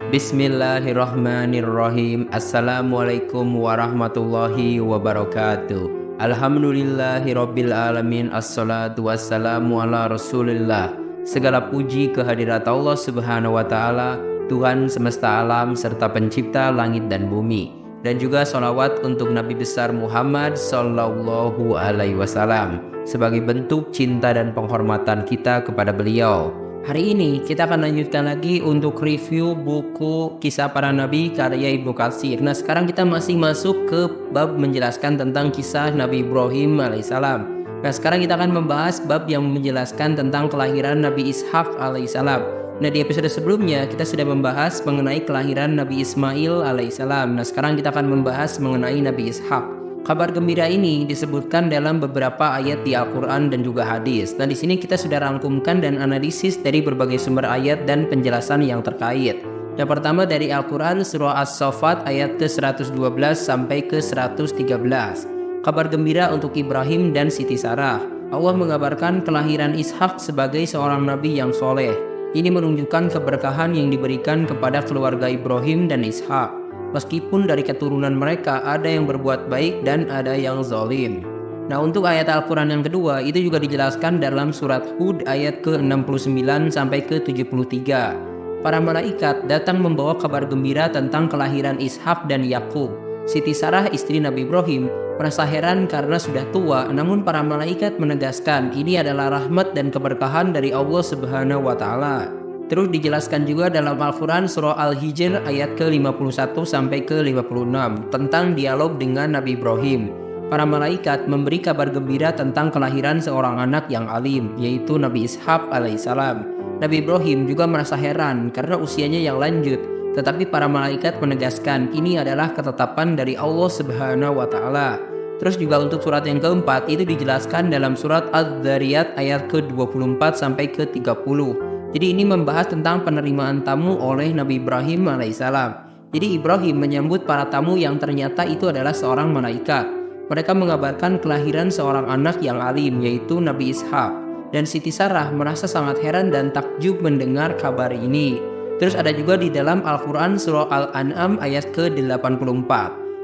Bismillahirrahmanirrahim. Assalamualaikum warahmatullahi wabarakatuh. Alhamdulillahirabbil alamin. Assalatu wassalamu ala Rasulillah. Segala puji kehadirat Allah Subhanahu wa taala, Tuhan semesta alam serta pencipta langit dan bumi. Dan juga sholawat untuk Nabi besar Muhammad sallallahu alaihi wasallam sebagai bentuk cinta dan penghormatan kita kepada beliau. Hari ini kita akan lanjutkan lagi untuk review buku Kisah Para Nabi karya Ibnu Katsir. Nah, sekarang kita masih masuk ke bab menjelaskan tentang kisah Nabi Ibrahim alaihissalam. Nah, sekarang kita akan membahas bab yang menjelaskan tentang kelahiran Nabi Ishak alaihissalam. Nah, di episode sebelumnya kita sudah membahas mengenai kelahiran Nabi Ismail alaihissalam. Nah, sekarang kita akan membahas mengenai Nabi Ishak. Kabar gembira ini disebutkan dalam beberapa ayat di Al-Quran dan juga hadis. Nah, di sini kita sudah rangkumkan dan analisis dari berbagai sumber ayat dan penjelasan yang terkait. Yang pertama dari Al-Quran surah As-Saffat ayat ke-112 sampai ke-113. Kabar gembira untuk Ibrahim dan Siti Sarah. Allah mengabarkan kelahiran Ishak sebagai seorang nabi yang soleh. Ini menunjukkan keberkahan yang diberikan kepada keluarga Ibrahim dan Ishak. Meskipun dari keturunan mereka ada yang berbuat baik dan ada yang zalim. Nah, untuk ayat Al-Quran yang kedua itu juga dijelaskan dalam surat Hud ayat ke-69 sampai ke-73. Para malaikat datang membawa kabar gembira tentang kelahiran Ishak dan Yakub. Siti Sarah istri Nabi Ibrahim merasa heran karena sudah tua, namun para malaikat menegaskan ini adalah rahmat dan keberkahan dari Allah Subhanahu wa taala. Terus dijelaskan juga dalam Al-Quran surah Al-Hijr ayat ke-51 sampai ke-56 tentang dialog dengan Nabi Ibrahim. Para malaikat memberi kabar gembira tentang kelahiran seorang anak yang alim, yaitu Nabi Ishak alaihissalam. Nabi Ibrahim juga merasa heran karena usianya yang lanjut, tetapi para malaikat menegaskan ini adalah ketetapan dari Allah Subhanahu wa taala. Terus juga untuk surat yang keempat itu dijelaskan dalam surat Az-Zariyat ayat ke-24 sampai ke-30. Jadi ini membahas tentang penerimaan tamu oleh Nabi Ibrahim alaihissalam. Jadi Ibrahim menyambut para tamu yang ternyata itu adalah seorang malaikat. Mereka mengabarkan kelahiran seorang anak yang alim, yaitu Nabi Ishak. Dan Siti Sarah merasa sangat heran dan takjub mendengar kabar ini. Terus ada juga di dalam Al-Quran surah Al-An'am ayat ke-84.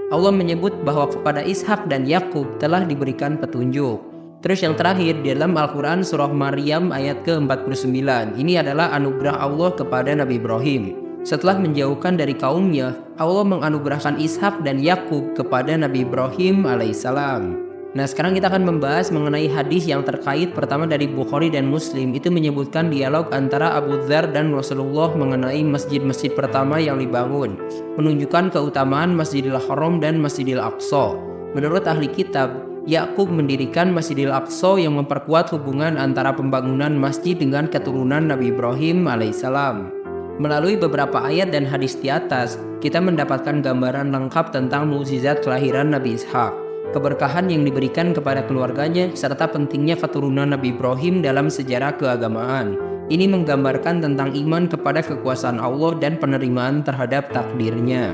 Allah menyebut bahwa kepada Ishak dan Yakub telah diberikan petunjuk. Terus yang terakhir di dalam Al-Quran surah Maryam ayat ke-49. Ini adalah anugerah Allah kepada Nabi Ibrahim. Setelah menjauhkan dari kaumnya, Allah menganugerahkan Ishak dan Yakub kepada Nabi Ibrahim alaihissalam. Nah, sekarang kita akan membahas mengenai hadis yang terkait. Pertama dari Bukhari dan Muslim itu menyebutkan dialog antara Abu Dzar dan Rasulullah mengenai masjid-masjid pertama yang dibangun, menunjukkan keutamaan Masjidil Haram dan Masjidil Aqsa. Menurut ahli kitab, Yakub mendirikan Masjidil Aqsa yang memperkuat hubungan antara pembangunan masjid dengan keturunan Nabi Ibrahim alaihissalam. Melalui beberapa ayat dan hadis di atas, kita mendapatkan gambaran lengkap tentang mukjizat kelahiran Nabi Ishak, keberkahan yang diberikan kepada keluarganya, serta pentingnya keturunan Nabi Ibrahim dalam sejarah keagamaan. Ini menggambarkan tentang iman kepada kekuasaan Allah dan penerimaan terhadap takdirnya.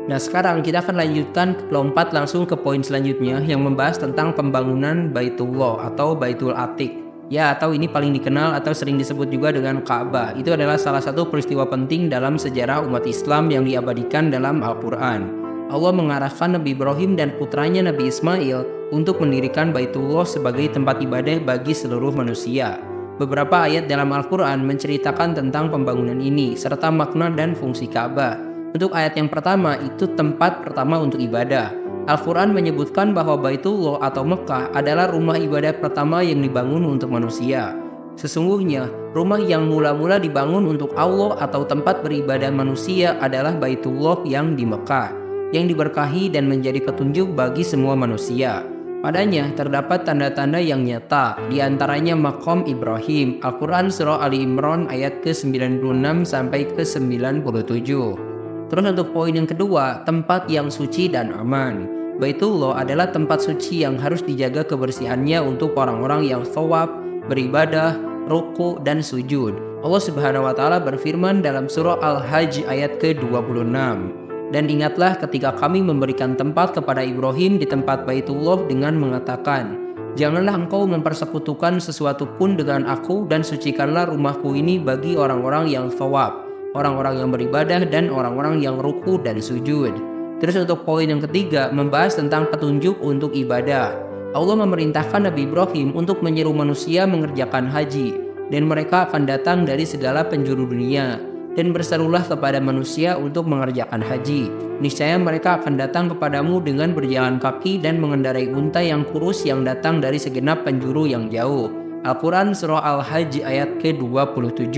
Nah, sekarang kita akan lanjutkan lompat langsung ke poin selanjutnya yang membahas tentang pembangunan Baitullah atau Baitul Atiq. Ya, atau ini paling dikenal atau sering disebut juga dengan Ka'bah. Itu adalah salah satu peristiwa penting dalam sejarah umat Islam yang diabadikan dalam Al-Quran. Allah mengarahkan Nabi Ibrahim dan putranya Nabi Ismail untuk mendirikan Baitullah sebagai tempat ibadah bagi seluruh manusia. Beberapa ayat dalam Al-Quran menceritakan tentang pembangunan ini serta makna dan fungsi Ka'bah. Untuk ayat yang pertama itu tempat pertama untuk ibadah. Al-Quran menyebutkan bahwa Baitullah atau Mekah adalah rumah ibadah pertama yang dibangun untuk manusia. Sesungguhnya, rumah yang mula-mula dibangun untuk Allah atau tempat beribadah manusia adalah Baitullah yang di Mekah, yang diberkahi dan menjadi petunjuk bagi semua manusia. Padanya terdapat tanda-tanda yang nyata, diantaranya Maqam Ibrahim. Al-Quran surah Ali Imran ayat ke-96 sampai ke-97. Terus untuk poin yang kedua, tempat yang suci dan aman. Baitullah adalah tempat suci yang harus dijaga kebersihannya untuk orang-orang yang thawab, beribadah, ruku, dan sujud. Allah Subhanahu wa taala berfirman dalam surah Al-Hajj ayat ke-26. Dan ingatlah ketika kami memberikan tempat kepada Ibrahim di tempat Baitullah dengan mengatakan, janganlah engkau mempersekutukan sesuatu pun dengan aku dan sucikanlah rumahku ini bagi orang-orang yang thawab. orang-orang yang beribadah, dan orang-orang yang ruku dan sujud. Terus untuk poin yang ketiga, membahas tentang petunjuk untuk ibadah. Allah memerintahkan Nabi Ibrahim untuk menyeru manusia mengerjakan haji, dan mereka akan datang dari segala penjuru dunia. Dan berserulah kepada manusia untuk mengerjakan haji. Niscaya mereka akan datang kepadamu dengan berjalan kaki dan mengendarai unta yang kurus yang datang dari segenap penjuru yang jauh. Al-Quran Surah Al-Hajj ayat ke-27.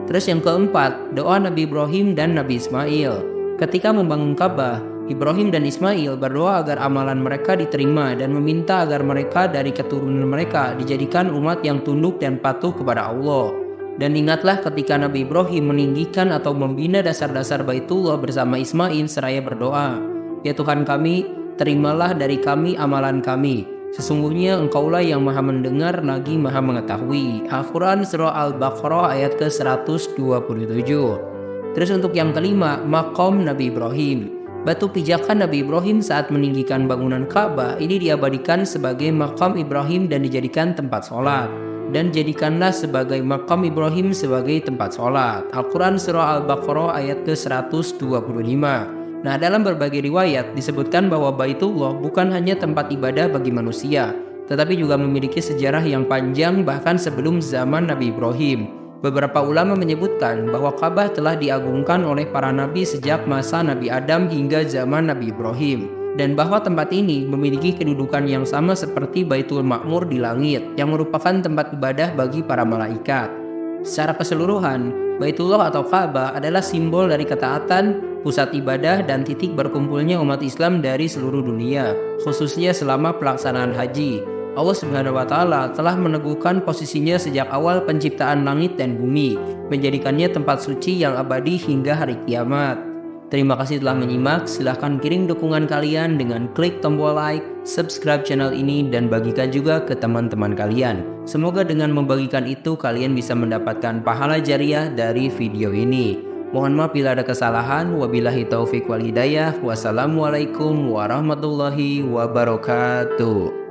Terus yang keempat, doa Nabi Ibrahim dan Nabi Ismail. Ketika membangun Ka'bah, Ibrahim dan Ismail berdoa agar amalan mereka diterima dan meminta agar mereka dari keturunan mereka dijadikan umat yang tunduk dan patuh kepada Allah. Dan ingatlah ketika Nabi Ibrahim meninggikan atau membina dasar-dasar Baitullah bersama Ismail seraya berdoa, "Ya Tuhan kami, terimalah dari kami amalan kami. Sesungguhnya Engkaulah yang maha mendengar lagi maha mengetahui." Al-Quran Surah Al-Baqarah ayat ke-127. Terus untuk yang kelima, maqam Nabi Ibrahim. Batu pijakan Nabi Ibrahim saat meninggikan bangunan Ka'bah ini diabadikan sebagai maqam Ibrahim dan dijadikan tempat sholat. Dan jadikanlah sebagai maqam Ibrahim sebagai tempat sholat. Al-Quran Surah Al-Baqarah ayat ke-125. Nah, dalam berbagai riwayat disebutkan bahwa Baitullah bukan hanya tempat ibadah bagi manusia, tetapi juga memiliki sejarah yang panjang bahkan sebelum zaman Nabi Ibrahim. Beberapa ulama menyebutkan bahwa Ka'bah telah diagungkan oleh para nabi sejak masa Nabi Adam hingga zaman Nabi Ibrahim, dan bahwa tempat ini memiliki kedudukan yang sama seperti Baitul Ma'mur di langit, yang merupakan tempat ibadah bagi para malaikat. Secara keseluruhan, Baitullah atau Ka'bah adalah simbol dari ketaatan, pusat ibadah, dan titik berkumpulnya umat Islam dari seluruh dunia, khususnya selama pelaksanaan haji. Allah Subhanahu wa Ta'ala telah meneguhkan posisinya sejak awal penciptaan langit dan bumi, menjadikannya tempat suci yang abadi hingga hari kiamat. Terima kasih telah menyimak. Silahkan kirim dukungan kalian dengan klik tombol like, subscribe channel ini, dan bagikan juga ke teman-teman kalian. Semoga dengan membagikan itu kalian bisa mendapatkan pahala jariah dari video ini. Mohon maaf bila ada kesalahan. Wabillahi taufik wal hidayah. Wassalamualaikum warahmatullahi wabarakatuh.